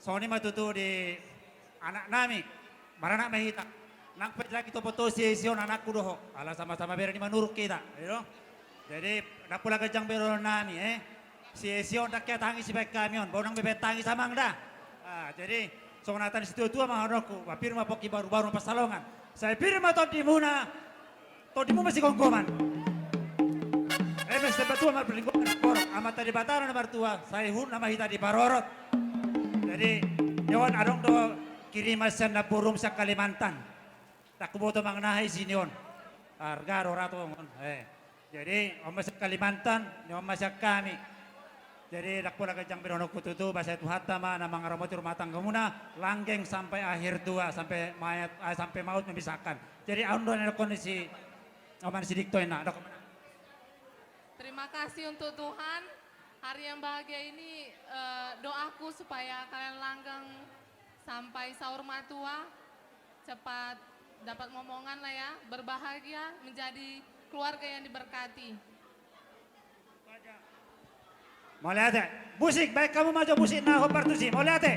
Sony matutu di anak nami, marana mahita. Nang lagi to foto session anakku doho. Ala sama-sama berani manurut kita, you know? Jadi nak pula kejang bero nami session tak kaya tangi si baik kamion, bau nang bebet tangi samang dah. Jadi sonatan situ tua mah anakku, firma poki baru-baru pasalongan. Saya firma to di mu masih kongkoman. Mesti betul mar berlingkungan korok, amat tadi bataran nomor tua, saya hun nama hita di Barorot. Jadi, yawan adong do kirimasan na burum sa Kalimantan. Tak kuboto mangnahay sinion. Arga rorato ngon. Jadi, omas sa Kalimantan, omas sa kami. Jadi, dakpula kajang bironok kututu, basa itu hatama na mga ramot rumah tangga muna, langgeng sampai akhir tua, sampai mayat, sampai maut memisahkan. Jadi, aundon na kondisi, oman si Diktoy na. Terima kasih untuk Tuhan. Hari yang bahagia ini doaku supaya kalian langgeng sampai sahur matua, cepat dapat momongan lah ya, berbahagia menjadi keluarga yang diberkati. Mau lihat ya? Musik, baik kamu maju musik nah, partusi. Mau lihat ya?